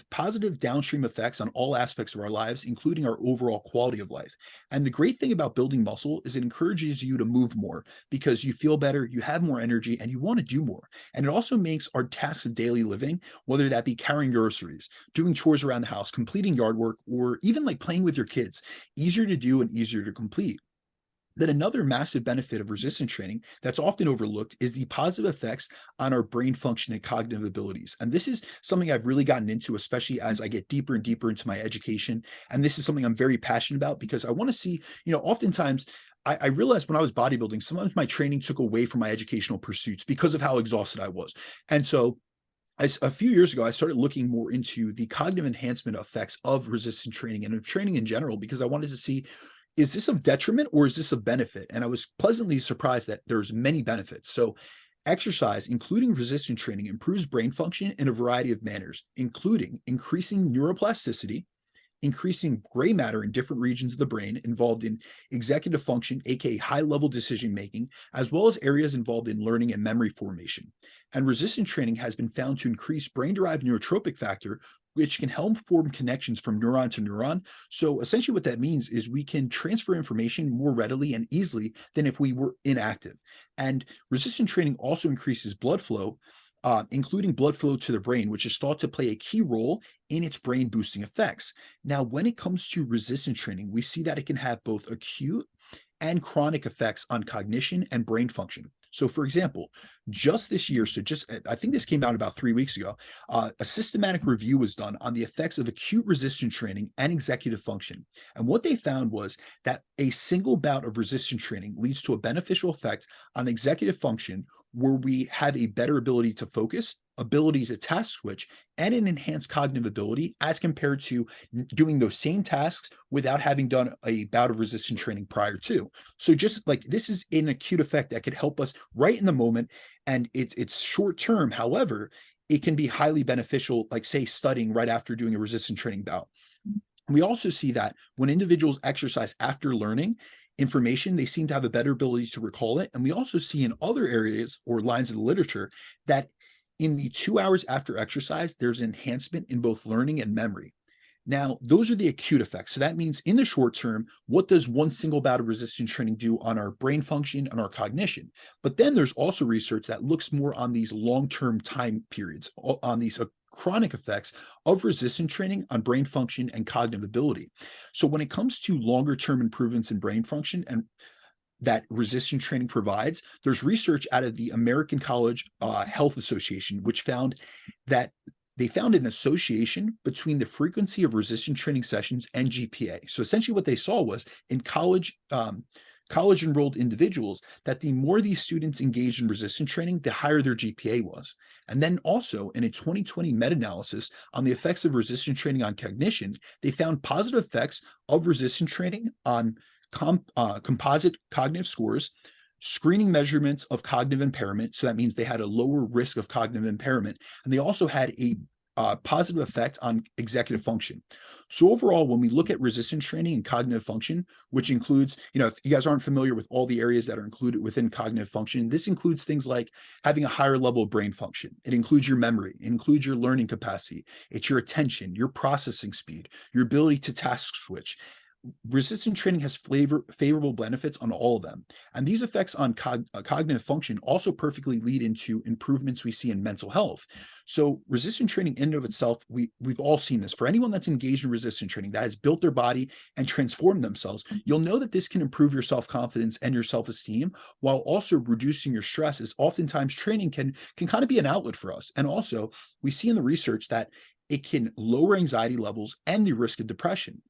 positive downstream effects on all aspects of our lives, including our overall quality of life. And the great thing about building muscle is it encourages you to move more because you feel better, you have more energy, and you want to do more. And it also makes our tasks of daily living, whether that be carrying groceries, doing chores around the house, completing yard work, or even like playing with your kids, easier to do and easier to complete. Then another massive benefit of resistance training that's often overlooked is the positive effects on our brain function and cognitive abilities. And this is something I've really gotten into, especially as I get deeper and deeper into my education. And this is something I'm very passionate about because I want to see, oftentimes I realized when I was bodybuilding, sometimes my training took away from my educational pursuits because of how exhausted I was. And so a few years ago, I started looking more into the cognitive enhancement effects of resistance training and of training in general, because I wanted to see, is this of detriment or is this a benefit? And I was pleasantly surprised that there's many benefits. So exercise, including resistance training, improves brain function in a variety of manners, including increasing neuroplasticity, increasing gray matter in different regions of the brain involved in executive function, aka high-level decision-making, as well as areas involved in learning and memory formation. And resistance training has been found to increase brain-derived neurotrophic factor, which can help form connections from neuron to neuron. So essentially what that means is we can transfer information more readily and easily than if we were inactive. And resistance training also increases blood flow, including blood flow to the brain, which is thought to play a key role in its brain boosting effects. Now, when it comes to resistance training, we see that it can have both acute and chronic effects on cognition and brain function. So for example, just this year, I think this came out about 3 weeks ago, a systematic review was done on the effects of acute resistance training and executive function. And what they found was that a single bout of resistance training leads to a beneficial effect on executive function, where we have a better ability to focus, ability to task switch, and an enhanced cognitive ability as compared to doing those same tasks without having done a bout of resistance training prior to. So just like this is an acute effect that could help us right in the moment, and it's short term. However, it can be highly beneficial, like say studying right after doing a resistance training bout. We also see that when individuals exercise after learning information, they seem to have a better ability to recall it. And we also see in other areas or lines of the literature that in the 2 hours after exercise, there's an enhancement in both learning and memory. Now, those are the acute effects. So that means in the short term, what does one single bout of resistance training do on our brain function and our cognition? But then there's also research that looks more on these long-term time periods, on these chronic effects of resistance training on brain function and cognitive ability. So when it comes to longer-term improvements in brain function and that resistance training provides, there's research out of the American College Health Association, which found that they found an association between the frequency of resistance training sessions and GPA. So essentially what they saw was in college enrolled individuals, that the more these students engaged in resistance training, the higher their GPA was. And then also in a 2020 meta-analysis on the effects of resistance training on cognition, they found positive effects of resistance training on composite cognitive scores, screening measurements of cognitive impairment. So that means they had a lower risk of cognitive impairment. And they also had a positive effect on executive function. So overall, when we look at resistance training and cognitive function, which includes, if you guys aren't familiar with all the areas that are included within cognitive function, this includes things like having a higher level of brain function. It includes your memory, it includes your learning capacity, it's your attention, your processing speed, your ability to task switch. Resistance training has favorable benefits on all of them. And these effects on cognitive function also perfectly lead into improvements we see in mental health. So resistance training in and of itself, we've all seen this. For anyone that's engaged in resistance training, that has built their body and transformed themselves, you'll know that this can improve your self-confidence and your self-esteem while also reducing your stress, as oftentimes training can kind of be an outlet for us. And also, we see in the research that it can lower anxiety levels and the risk of depression.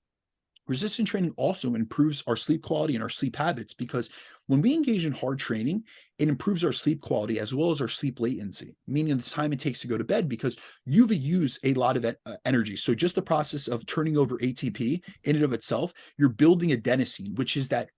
Resistance training also improves our sleep quality and our sleep habits, because when we engage in hard training, it improves our sleep quality as well as our sleep latency, meaning the time it takes to go to bed, because you've used a lot of energy. So just the process of turning over ATP in and of itself, you're building adenosine, which is that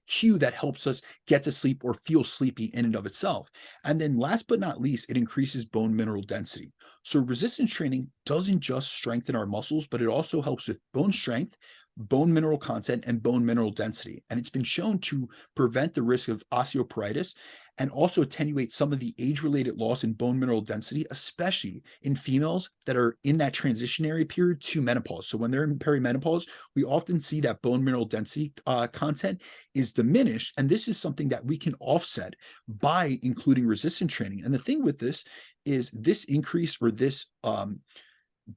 cue that helps us get to sleep or feel sleepy in and of itself. And then last but not least, it increases bone mineral density. So resistance training doesn't just strengthen our muscles, but it also helps with bone strength, bone mineral content, and bone mineral density. And it's been shown to prevent the risk of osteoporosis and also attenuate some of the age-related loss in bone mineral density, especially in females that are in that transitionary period to menopause. So when they're in perimenopause, we often see that bone mineral density content is diminished. And this is something that we can offset by including resistance training. And the thing with this is this increase, or this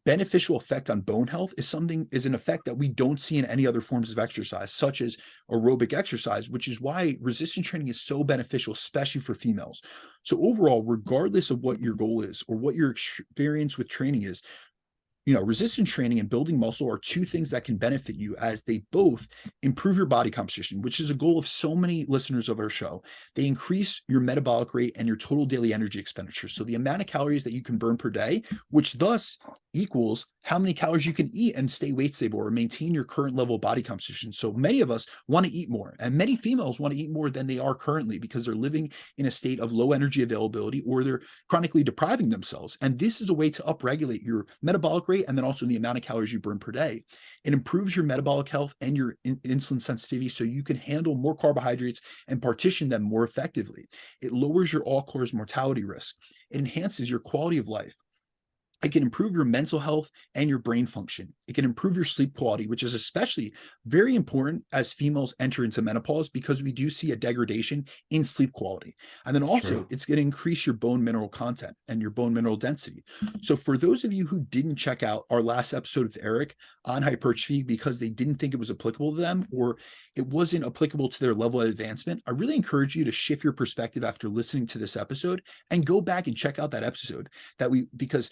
beneficial effect on bone health, is an effect that we don't see in any other forms of exercise, such as aerobic exercise, which is why resistance training is so beneficial, especially for females. So overall, regardless of what your goal is or what your experience with training is, resistance training and building muscle are two things that can benefit you, as they both improve your body composition, which is a goal of so many listeners of our show. They increase your metabolic rate and your total daily energy expenditure. So the amount of calories that you can burn per day, which thus equals how many calories you can eat and stay weight stable or maintain your current level of body composition. So many of us want to eat more, and many females want to eat more than they are currently, because they're living in a state of low energy availability, or they're chronically depriving themselves. And this is a way to upregulate your metabolic rate and then also the amount of calories you burn per day. It improves your metabolic health and your insulin sensitivity, so you can handle more carbohydrates and partition them more effectively. It lowers your all-cause mortality risk. It enhances your quality of life. It can improve your mental health and your brain function. It can improve your sleep quality, which is especially very important as females enter into menopause, because we do see a degradation in sleep quality. And then it's going to increase your bone mineral content and your bone mineral density. So for those of you who didn't check out our last episode with Eric on hypertrophy because they didn't think it was applicable to them, or it wasn't applicable to their level of advancement, I really encourage you to shift your perspective after listening to this episode and go back and check out that episode because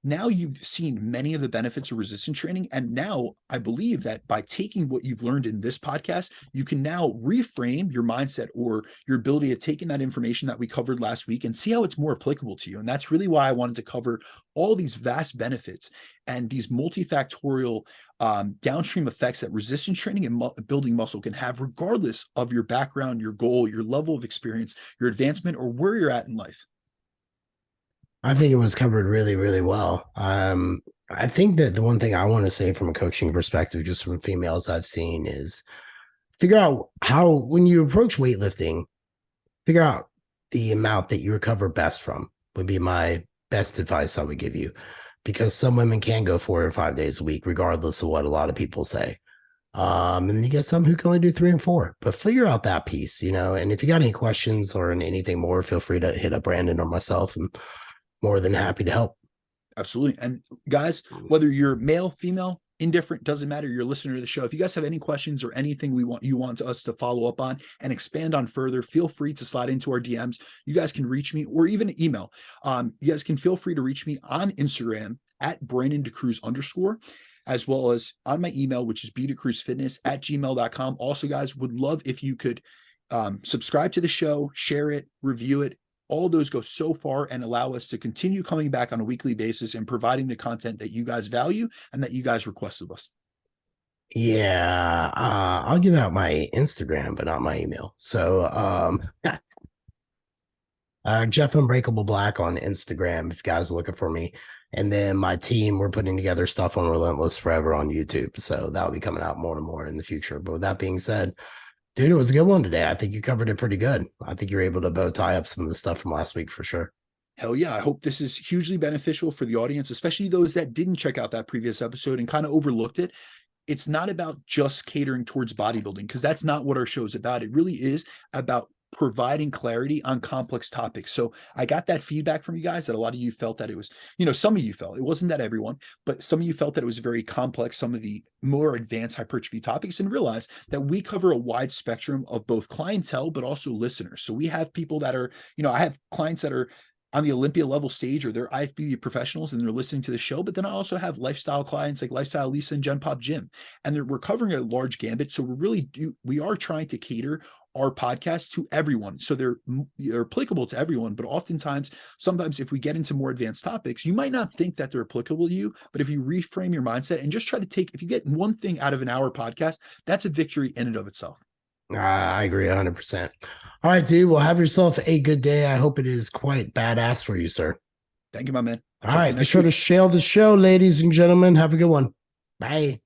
now you've seen many of the benefits of resistance training. And now I believe that by taking what you've learned in this podcast, you can now reframe your mindset or your ability to take in that information that we covered last week and see how it's more applicable to you. And that's really why I wanted to cover all these vast benefits and these multifactorial downstream effects that resistance training and building muscle can have, regardless of your background, your goal, your level of experience, your advancement, or where you're at in life. I think it was covered really, really well. I think that the one thing I want to say from a coaching perspective, just from females I've seen, is figure out how, when you approach weightlifting, figure out the amount that you recover best from, would be my best advice I would give you, because some women can go 4 or 5 days a week, regardless of what a lot of people say. And then you get some who can only do 3 and 4, but figure out that piece, and if you got any questions or anything more, feel free to hit up Brandon or myself, and more than happy to help. Absolutely. And guys, whether you're male, female, indifferent, doesn't matter, you're a listener to the show. If you guys have any questions or anything you want us to follow up on and expand on further, feel free to slide into our DMs. You guys can reach me, or even email. You guys can feel free to reach me on Instagram at @BrandonDeCruz_, as well as on my email, which is bdecruzfitness@gmail.com. Also, guys, would love if you could subscribe to the show, share it, review it. All those go so far and allow us to continue coming back on a weekly basis and providing the content that you guys value and that you guys request of us. Yeah, I'll give out my Instagram, but not my email. So Jeff Unbreakable Black on Instagram, if you guys are looking for me. And then my team, we're putting together stuff on Relentless Forever on YouTube. So that'll be coming out more and more in the future. But with that being said, dude, it was a good one today. I think you covered it pretty good. I think you're able to bow tie up some of the stuff from last week for sure. Hell yeah. I hope this is hugely beneficial for the audience, especially those that didn't check out that previous episode and kind of overlooked it. It's not about just catering towards bodybuilding, because that's not what our show is about. It really is about providing clarity on complex topics. So I got that feedback from you guys that a lot of you felt that it was, some of you felt, it wasn't that everyone, but some of you felt that it was very complex, some of the more advanced hypertrophy topics, and realize that we cover a wide spectrum of both clientele, but also listeners. So we have people that are, I have clients that are on the Olympia level stage, or they're IFBB professionals and they're listening to the show. But then I also have lifestyle clients like Lifestyle Lisa and Gen Pop Jim, and we're covering a large gambit. So we are trying to cater our podcast to everyone. So they're applicable to everyone, but sometimes if we get into more advanced topics, you might not think that they're applicable to you, but if you reframe your mindset and just try to if you get one thing out of an hour podcast, that's a victory in and of itself. I agree 100%. All right, dude. Well, have yourself a good day. I hope it is quite badass for you, sir. Thank you, my man. All right. Be sure to share the show, ladies and gentlemen. Have a good one. Bye.